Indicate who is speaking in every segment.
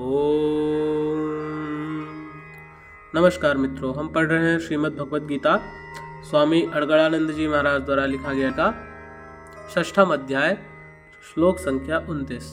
Speaker 1: ओम। नमस्कार मित्रों, हम पढ़ रहे हैं श्रीमद् भगवद गीता स्वामी अड़गड़ानंद जी महाराज द्वारा लिखा गया का 6वां अध्याय, श्लोक संख्या 29।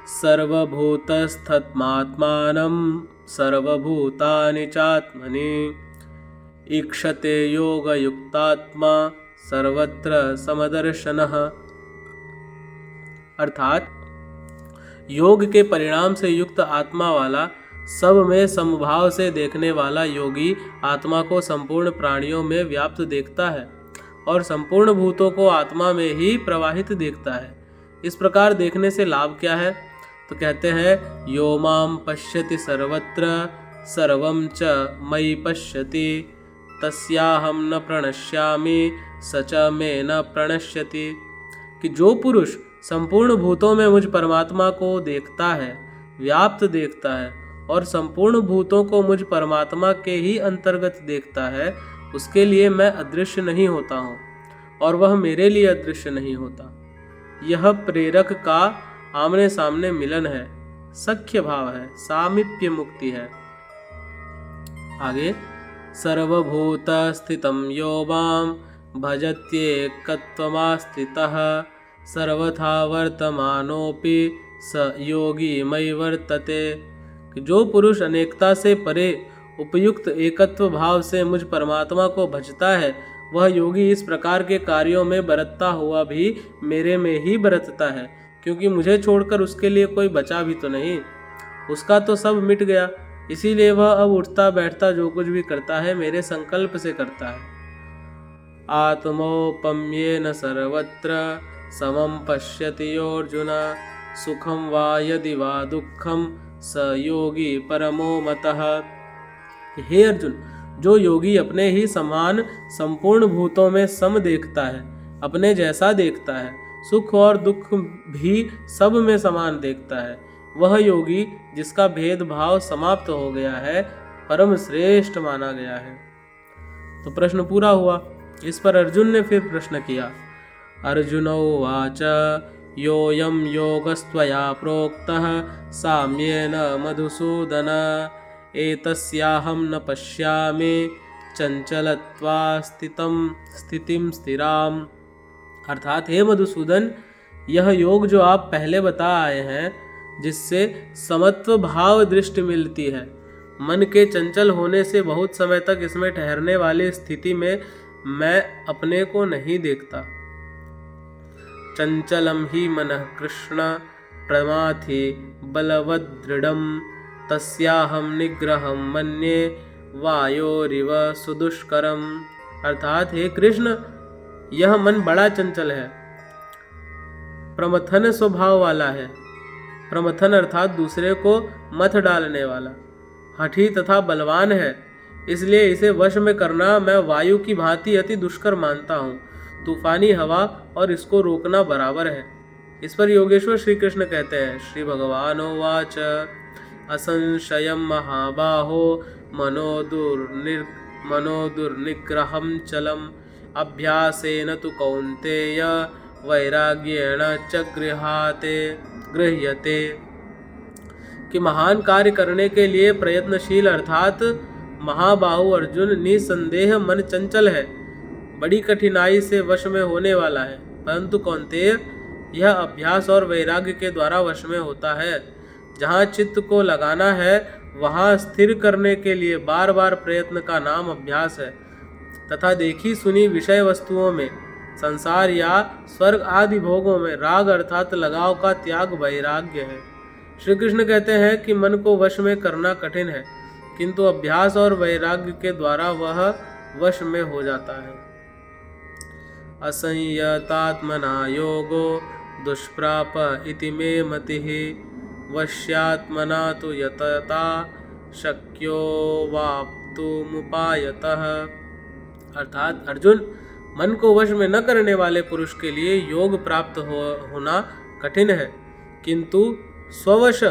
Speaker 1: सर्वभूतस्थमात्मानं सर्वभूतानि चात्मनि ईक्षते योगयुक्तात्मा सर्वत्र समदर्शनः। अर्थात योग के परिणाम से युक्त आत्मा वाला, सब में समभाव से देखने वाला योगी आत्मा को संपूर्ण प्राणियों में व्याप्त देखता है और संपूर्ण भूतों को आत्मा में ही प्रवाहित देखता है। इस प्रकार देखने से लाभ क्या है? तो कहते हैं, यो माम पश्यति सर्वत्र सर्वं च मयि पश्यति तस्याहं न प्रणश्यामि स च मे न प्रणश्यति। कि जो पुरुष संपूर्ण भूतों में मुझ परमात्मा को देखता है, व्याप्त देखता है और संपूर्ण भूतों को मुझ परमात्मा के ही अंतर्गत देखता है, उसके लिए मैं अदृश्य नहीं होता हूँ और वह मेरे लिए अदृश्य नहीं होता। यह प्रेरक का आमने सामने मिलन है, सख्य भाव है, सामीप्य मुक्ति है। आगे, सर्वभूत स्थितं यो मां भजत्येकत्वमास्थितः सर्वथा वर्तमानोपि स योगी मयि वर्तते। कि जो पुरुष अनेकता से परे उपयुक्त एकत्व भाव से मुझ परमात्मा को भजता है, वह योगी इस प्रकार के कार्यों में बरतता हुआ भी मेरे में ही बरतता है, क्योंकि मुझे छोड़कर उसके लिए कोई बचा भी तो नहीं। उसका तो सब मिट गया, इसीलिए वह अब उठता बैठता जो कुछ भी करता है मेरे संकल्प से करता है। आत्मौपम्येन सर्वत्र समं पश्यति अर्जुन सुखम वा यदि वा दुखम स योगी परमो मतः। हे अर्जुन, जो योगी अपने ही समान संपूर्ण भूतों में सम देखता है, अपने जैसा देखता है, सुख और दुख भी सब में समान देखता है, वह योगी जिसका भेदभाव समाप्त हो गया है, परम श्रेष्ठ माना गया है। तो प्रश्न पूरा हुआ। इस पर अर्जुन ने फिर प्रश्न किया। अर्जुन उवाच योऽयं योगस्त्वया प्रोक्तः साम्येन मधुसूदन एतस्याहं न पश्यामि चंचलत्वा स्थितिं स्थिराम। अर्थात, हे मधुसूदन, यह योग जो आप पहले बता आए हैं, जिससे समत्व भाव दृष्टि मिलती है, मन के चंचल होने से बहुत समय तक इसमें ठहरने वाली स्थिति में मैं अपने को नहीं देखता। चंचलम ही मनः कृष्ण प्रमाथि बलवदृढ़ं तस्याहं निग्रहं मन्ये वायोरिव सुदुष्करम। अर्थात, हे कृष्ण, यह मन बड़ा चंचल है, प्रमथन स्वभाव वाला है। प्रमथन अर्थात दूसरे को मथ डालने वाला, हठी तथा बलवान है, इसलिए इसे वश में करना मैं वायु की भांति अति दुष्कर मानता हूँ। तूफानी हवा और इसको रोकना बराबर है। इस पर योगेश्वर श्री कृष्ण कहते हैं, श्री भगवानोवाच असंशयं महाबाहो मनो दुर्निग्रहं चलम् अभ्यासेन तु कौन्तेय वैराग्येण च गृह्यते। कि महान कार्य करने के लिए प्रयत्नशील अर्थात महाबाहु अर्जुन निसंदेह मन चंचल है, बड़ी कठिनाई से वश में होने वाला है, परंतु कौन्तेय, यह अभ्यास और वैराग्य के द्वारा वश में होता है। जहाँ चित्त को लगाना है वहाँ स्थिर करने के लिए बार बार प्रयत्न का नाम अभ्यास है, तथा देखी सुनी विषय वस्तुओं में, संसार या स्वर्ग आदि भोगों में राग अर्थात लगाव का त्याग वैराग्य है। श्री कृष्ण कहते हैं कि मन को वश में करना कठिन है, किंतु अभ्यास और वैराग्य के द्वारा वह वश में हो जाता है। असंयतात्मना योगो दुष्प्राप इति मे मतिः वश्यात्मना तु यतता शक्यो वाप्तुमुपायतः। अर्थात, अर्जुन, मन को वश में न करने वाले पुरुष के लिए योग प्राप्त होना कठिन है, किंतु स्ववश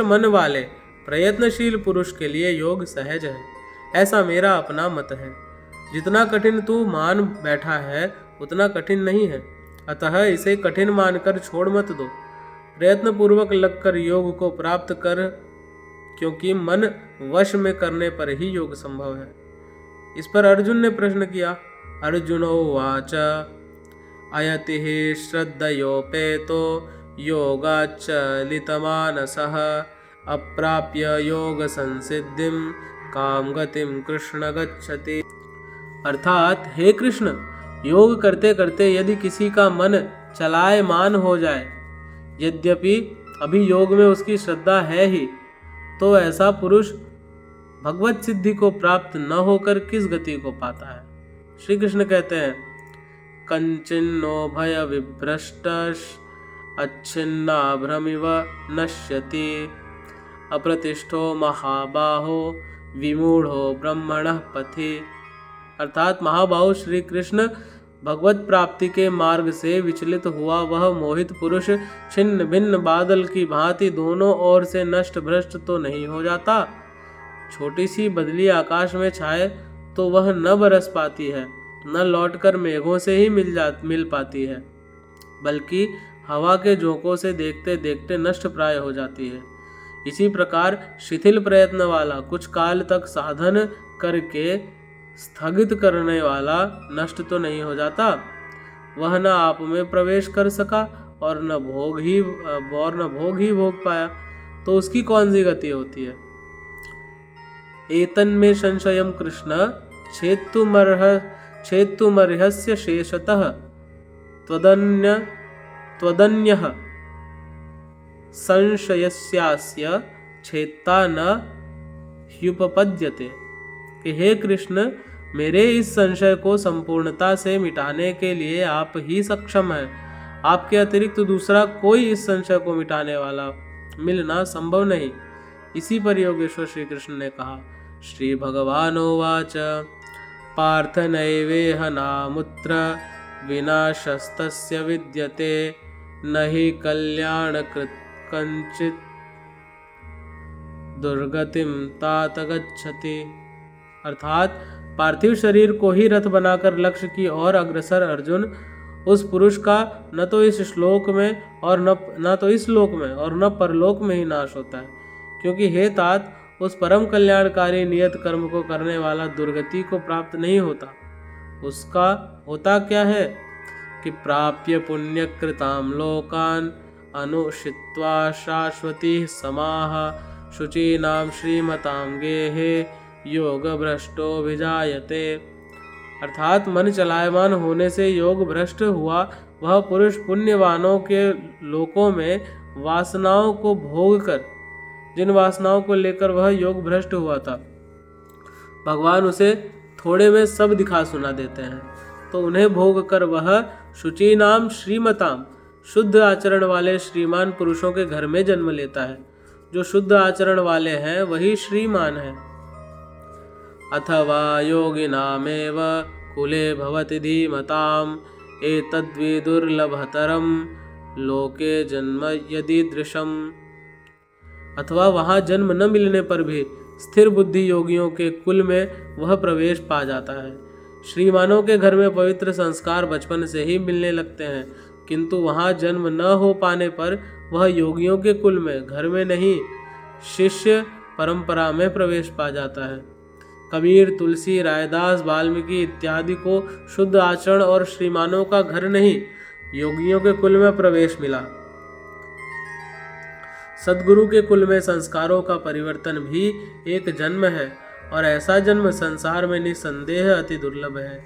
Speaker 1: मन वाले प्रयत्नशील पुरुष के लिए योग सहज है। ऐसा मेरा अपना मत है। जितना कठिन तू मान बैठा है उतना कठिन नहीं है, अतः इसे कठिन मानकर छोड़ मत दो। प्रयत्न पूर्वक लगकर योग को प्राप्त कर, क्योंकि मन वश में करने पर ही योग संभव है। इस पर अर्जुन ने प्रश्न किया। अर्जुनोवाच अयति हि श्रद्धयोपेतो योगाच्चलितमानसः अप्राप्य योग संसिद्धिं काम गतिम कृष्ण गच्छति। अर्थात हे कृष्ण, योग करते करते यदि किसी का मन चलायमान हो जाए, यद्यपि अभी योग में उसकी श्रद्धा है ही, तो ऐसा पुरुष भगवत सिद्धि को प्राप्त न होकर किस गति को पाता है। श्री कृष्ण कहते हैं, कंचिन्नो भय विभ्रष्टः अच्छिन्ना भ्रमिव नश्यति अप्रतिष्ठो महाबाहो विमूढ़ो ब्रह्मणः पथि। अर्थात महाबाहो श्री कृष्ण, भगवत प्राप्ति के मार्ग से विचलित हुआ वह मोहित पुरुष छिन्न भिन्न बादल की भांति दोनों ओर से नष्ट भ्रष्ट तो नहीं हो जाता। छोटी सी बदली आकाश में छाए तो वह न बरस पाती है, न लौटकर मेघों से ही मिल पाती है, बल्कि हवा के झोंकों से देखते देखते नष्ट प्राय हो जाती है। इसी प्रकार शिथिल प्रयत्न वाला, कुछ काल तक साधन करके स्थगित करने वाला नष्ट तो नहीं हो जाता। वह न आप में प्रवेश कर सका और न भोग ही भोग पाया, तो उसकी कौन सी गति होती है। एतन में संशयम कृष्ण छेत्तुमर्हस्य शेषतः त्वदन्यः संशयस्यास्य छेत्ता न ह्युपपद्यते। कि हे कृष्ण, मेरे इस संशय को संपूर्णता से मिटाने के लिए आप ही सक्षम हैं। आपके अतिरिक्त दूसरा कोई इस संशय को मिटाने वाला मिलना संभव नहीं। इसी पर योगेश्वर श्री कृष्ण ने कहा। श्री भगवानोवाच पार्थ नैवेह नामुत्र विनाशस्तस्य विद्यते न हि कल्याणकृत् कंचित् दुर्गतिम तात गच्छति। अर्थात पार्थिव शरीर को ही रथ बनाकर लक्ष्य की ओर अग्रसर अर्जुन, उस पुरुष का न तो इस श्लोक में और न परलोक में ही नाश होता है, क्योंकि हे तात, उस परम कल्याणकारी नियत कर्म को करने वाला दुर्गति को प्राप्त नहीं होता। उसका होता क्या है कि प्राप्य पुण्यकृताम लोकान अनुषित्वा शाश्वती समाह शुचीनाम श्रीमताम गेहे योग भ्रष्टो विजायते। अर्थात मन चलायमान होने से योग भ्रष्ट हुआ वह पुरुष पुण्यवानों के लोकों में वासनाओं को भोग कर, जिन वासनाओं को लेकर वह योग भ्रष्ट हुआ था, भगवान उसे थोड़े में सब दिखा सुना देते हैं, तो उन्हें भोग कर वह शुचीनाम श्रीमताम, शुद्ध आचरण वाले श्रीमान पुरुषों के घर में जन्म लेता है। जो शुद्ध आचरण वाले हैं वही श्रीमान है। अथवा योगिनामेव कुले भवति धीमताम एतद्विदुर्लभतरम लोके जन्म यदीदृशम। अथवा वहाँ जन्म न मिलने पर भी स्थिर बुद्धि योगियों के कुल में वह प्रवेश पा जाता है। श्रीमानों के घर में पवित्र संस्कार बचपन से ही मिलने लगते हैं, किंतु वहाँ जन्म न हो पाने पर वह योगियों के कुल में, घर में नहीं, शिष्य परंपरा में प्रवेश पा जाता है। कबीर, तुलसी, रायदास, वाल्मीकि इत्यादि को शुद्ध आचरण और श्रीमानों का घर नहीं, योगियों के कुल में प्रवेश मिला। सद्गुरु के कुल में संस्कारों का परिवर्तन भी एक जन्म है, और ऐसा जन्म संसार में निसंदेह अति दुर्लभ है।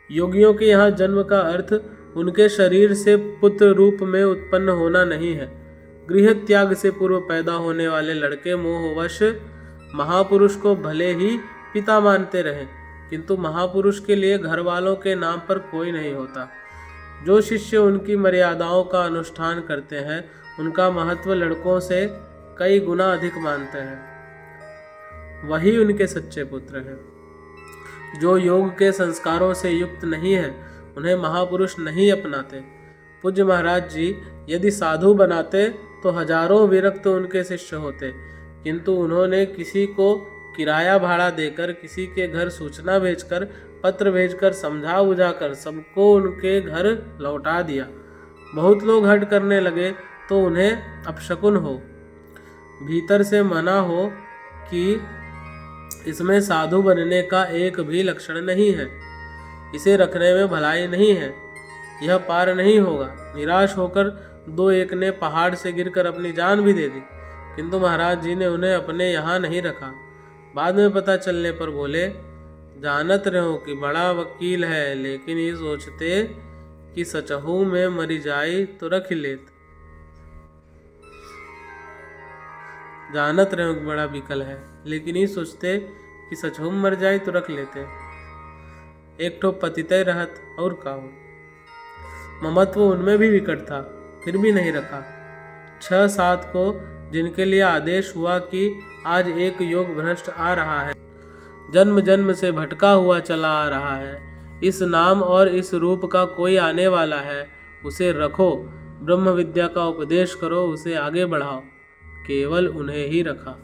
Speaker 1: योगियों के यहाँ जन्म का अर्थ उनके शरीर से पुत्र रूप में उत्पन्न होना नहीं है। गृह त्याग से पूर्व पैदा होने वाले लड़के मोहवश महापुरुष को भले ही पिता मानते रहें, किंतु महापुरुष के लिए घर वालों के नाम पर कोई नहीं होता। जो शिष्य उनकी मर्यादाओं का अनुष्ठान करते हैं, उनका महत्व लड़कों से कई गुना अधिक मानते हैं, वही उनके सच्चे पुत्र हैं। जो योग के संस्कारों से युक्त नहीं है, उन्हें महापुरुष नहीं अपनाते। पूज्य महाराज जी यदि साधु बनाते तो हजारों विरक्त उनके शिष्य होते, किंतु उन्होंने किसी को किराया भाड़ा देकर, किसी के घर सूचना भेजकर, पत्र भेजकर, समझा बुझाकर सबको उनके घर लौटा दिया। बहुत लोग हट करने लगे तो उन्हें अपशकुन हो, भीतर से मना हो कि इसमें साधु बनने का एक भी लक्षण नहीं है, इसे रखने में भलाई नहीं है, यह पार नहीं होगा। निराश होकर दो एक ने पहाड़ से गिरकर अपनी जान भी दे दी, किंतु महाराज जी ने उन्हें अपने यहाँ नहीं रखा। बाद में पता चलने पर बोले, जानत रहो कि बड़ा वकील है, लेकिन ये सोचते कि सचहू में मरी जाई तो रख लेत। जानत रहो कि बड़ा विकल है, लेकिन ये सोचते कि सचहू में मर जाए तो रख लेते। एक ठो पतितय रहत और का हो। ममत्व उनमें भी विकट था, फिर भी नहीं रखा। 6-7 को जिनके लिए आदेश हुआ कि आज एक योग भ्रष्ट आ रहा है, जन्म जन्म से भटका हुआ चला आ रहा है, इस नाम और इस रूप का कोई आने वाला है, उसे रखो, ब्रह्म विद्या का उपदेश करो, उसे आगे बढ़ाओ, केवल उन्हें ही रखा।